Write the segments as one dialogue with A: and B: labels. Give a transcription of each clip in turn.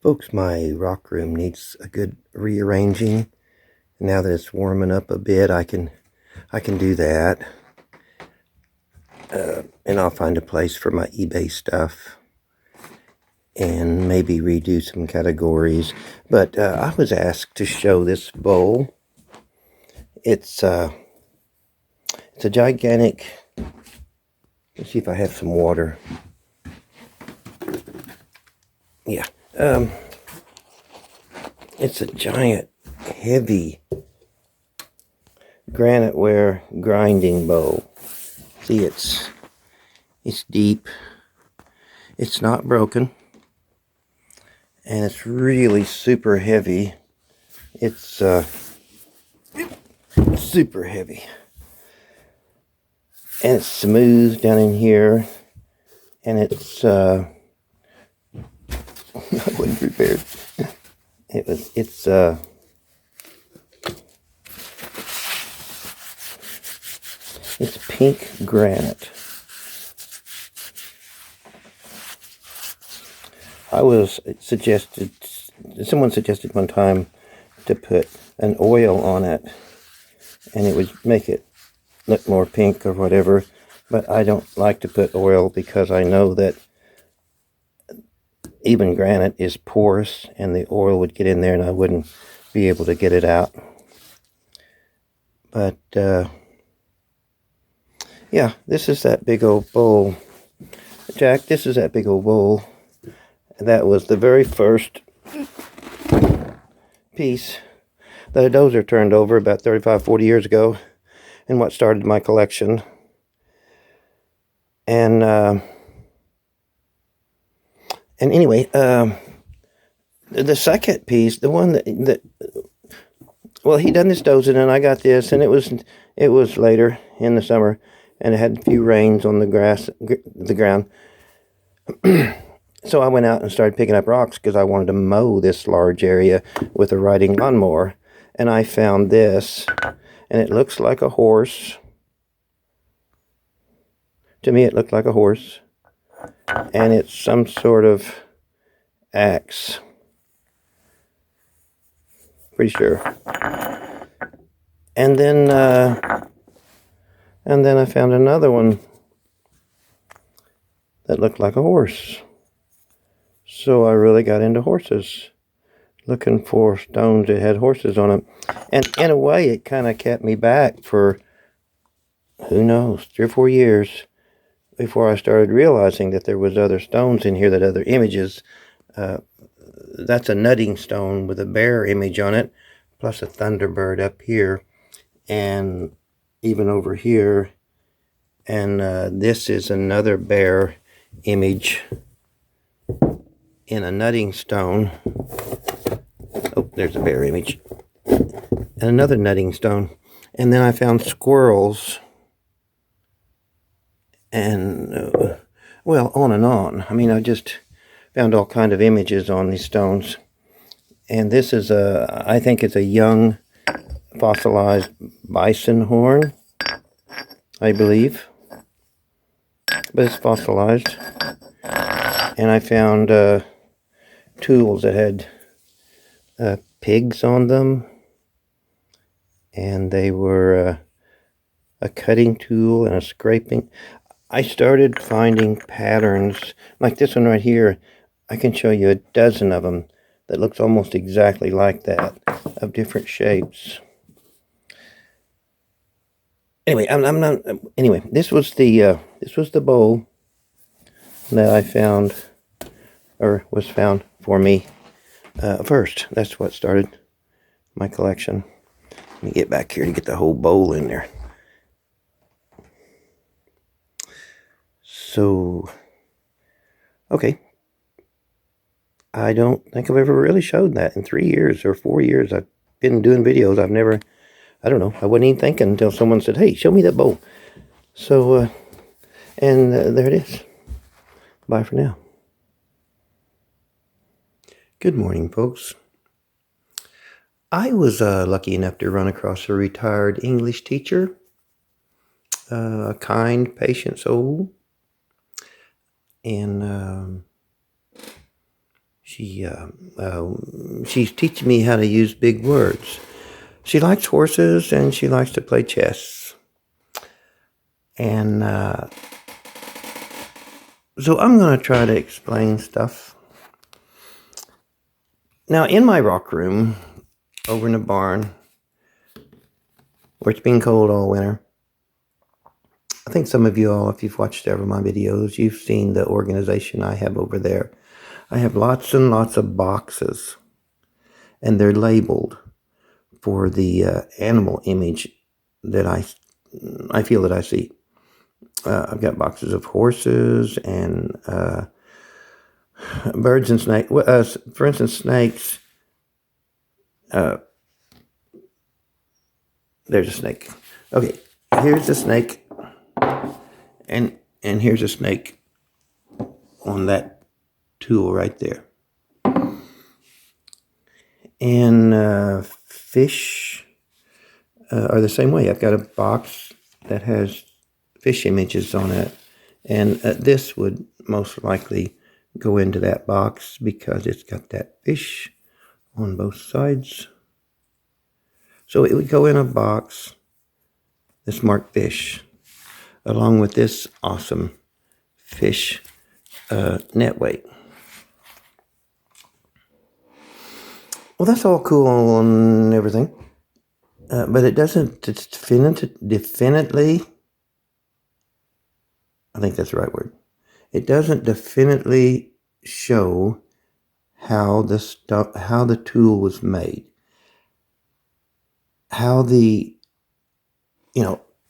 A: Folks, my rock room needs a good rearranging. Now that it's warming up a bit, I can do that. And I'll find a place for my eBay stuff and maybe redo some categories. But I was asked to show this bowl. It's a gigantic. Let's see if I have some water. Yeah. It's a giant, heavy graniteware grinding bowl. See, it's deep. It's not broken. And it's really super heavy. It's super heavy. And it's smooth down in here. And it's I wasn't prepared. It's pink granite. Someone suggested one time to put an oil on it and it would make it look more pink or whatever, but I don't like to put oil because I know that even granite is porous and the oil would get in there and I wouldn't be able to get it out. But yeah, this is that big old bowl. Jack, this is that big old bowl. That was the very first piece that a dozer turned over about 35, 40 years ago, and what started my collection. And anyway, the second piece, the one that well, he done this dozing, and I got this, and it was later in the summer, and it had a few rains on the ground. So I went out and started picking up rocks because I wanted to mow this large area with a riding lawnmower. And I found this, and it looks like a horse. To me, it looked like a horse. And it's some sort of axe. Pretty sure. And then I found another one that looked like a horse. So I really got into horses, looking for stones that had horses on them. And in a way, it kind of kept me back for, who knows, 3 or 4 years before I started realizing that there was other stones in here, that other images. That's a nutting stone with a bear image on it, plus a thunderbird up here, and even over here. And this is another bear image in a nutting stone. Oh, there's a bear image. And another nutting stone. And then I found squirrels. And, well, on and on. I mean, I just found all kind of images on these stones. And this is I think it's a young fossilized bison horn, I believe. But it's fossilized. And I found tools that had pigs on them, and they were a cutting tool and a scraping. I started finding patterns like this one right here. I can show you a dozen of them that looks almost exactly like that, of different shapes. Anyway, Anyway, this was the bowl that I found, or was found for me first. That's what started my collection. Let me get back here to get the whole bowl in there. So, okay. I don't think I've ever really showed that in 3 years or 4 years. I've been doing videos. I've never, I don't know, I wasn't even thinking until someone said, hey, show me that bowl. So, and there it is. Bye for now. Good morning, folks. I was lucky enough to run across a retired English teacher, a kind, patient soul, and she's teaching me how to use big words. She likes horses and she likes to play chess. And so I'm going to try to explain stuff. Now, in my rock room, over in the barn, where it's been cold all winter, I think some of you all, if you've watched ever my videos, you've seen the organization I have over there. I have lots and lots of boxes, and they're labeled for the animal image that I feel that I see. I've got boxes of horses and birds and snakes. For instance, snakes. There's a snake. Okay, here's a snake, and here's a snake on that tool right there. And fish are the same way. I've got a box that has fish images on it, and this would most likely go into that box because it's got that fish on both sides. So it would go in a box that's marked fish, along with this awesome fish net weight. Well, that's all cool and everything, but it doesn't definitely, I think that's the right word, it doesn't definitely show how the tool was made, how the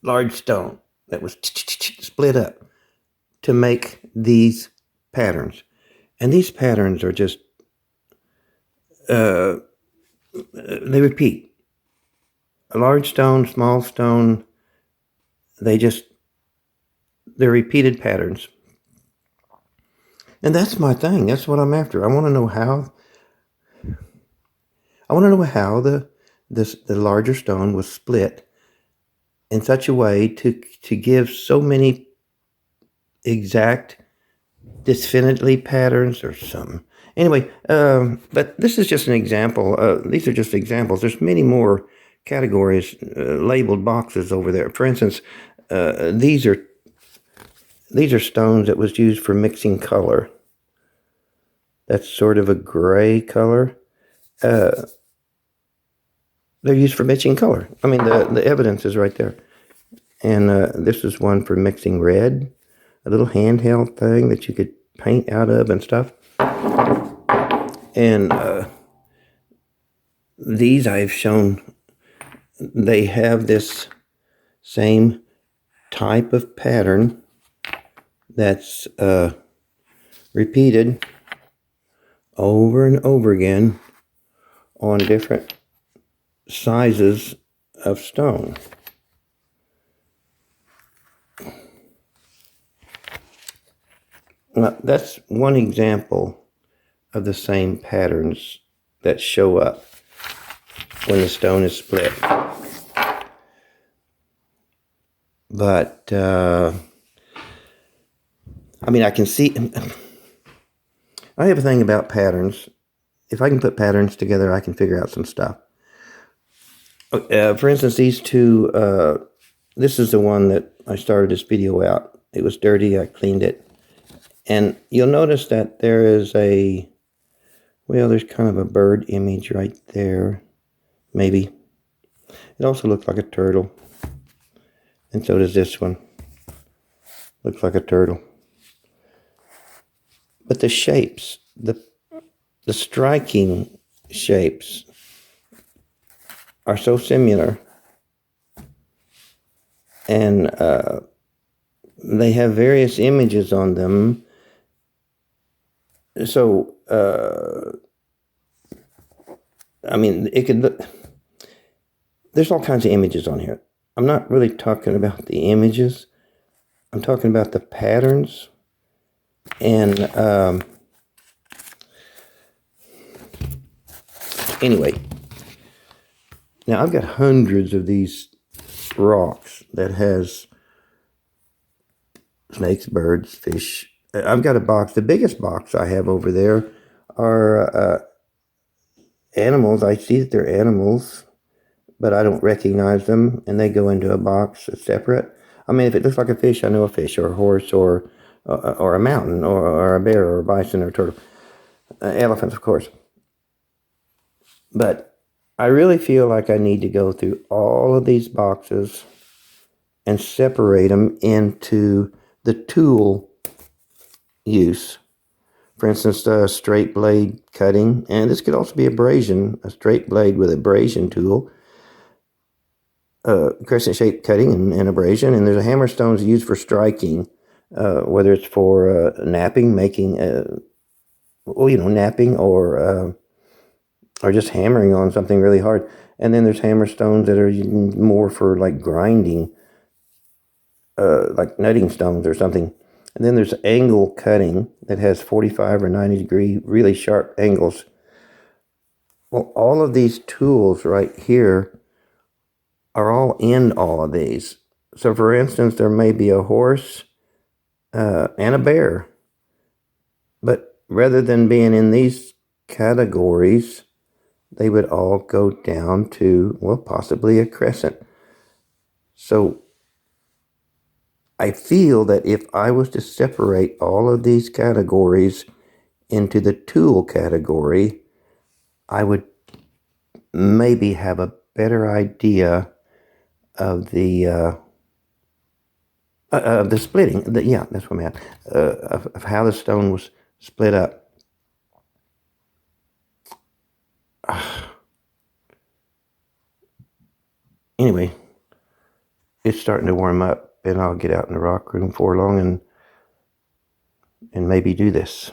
A: large stone that was split up to make these patterns. And these patterns are just they repeat. A large stone, small stone, they're repeated patterns. And that's my thing. That's what I'm after. I want to know how the larger stone was split in such a way to give so many exact, definitely patterns or something. Anyway, but this is just an example. These are just examples. There's many more categories, labeled boxes over there. For instance, these are stones that was used for mixing color. That's sort of a gray color. They're used for mixing color. I mean, the evidence is right there. And this is one for mixing red, a little handheld thing that you could paint out of and stuff. And these I've shown, they have this same type of pattern that's repeated over and over again on different sizes of stone. Now, that's one example of the same patterns that show up when the stone is split. But, I mean, I can see, I have a thing about patterns. If I can put patterns together, I can figure out some stuff. For instance, these two, this is the one that I started this video out. It was dirty, I cleaned it. And you'll notice that there is there's kind of a bird image right there, maybe. It also looks like a turtle. And so does this one. Looks like a turtle. But the shapes, the striking shapes are so similar. And they have various images on them. So, I mean, it could look, there's all kinds of images on here. I'm not really talking about the images. I'm talking about the patterns. And anyway, now I've got hundreds of these rocks that has snakes, birds, fish. I've got a box. The biggest box I have over there are animals. I see that they're animals, but I don't recognize them, and they go into a box separate. I mean, if it looks like a fish, I know a fish, or a horse, or a mountain, or a bear, or a bison, or a turtle. Elephants, of course. But I really feel like I need to go through all of these boxes and separate them into the tool use. For instance, straight blade cutting, and this could also be abrasion, a straight blade with abrasion tool, crescent-shaped cutting and abrasion, and there's a hammer stones used for striking, whether it's for knapping, making, knapping, or just hammering on something really hard. And then there's hammer stones that are more for like grinding, like nutting stones or something. And then there's angle cutting that has 45 or 90 degree, really sharp angles. Well, all of these tools right here are all in all of these. So for instance, there may be a horse and a bear. But rather than being in these categories, they would all go down to, well, possibly a crescent. So I feel that if I was to separate all of these categories into the tool category, I would maybe have a better idea of the splitting. That's what I'm at. Of how the stone was split up. Anyway, it's starting to warm up, and I'll get out in the rock room for long and maybe do this.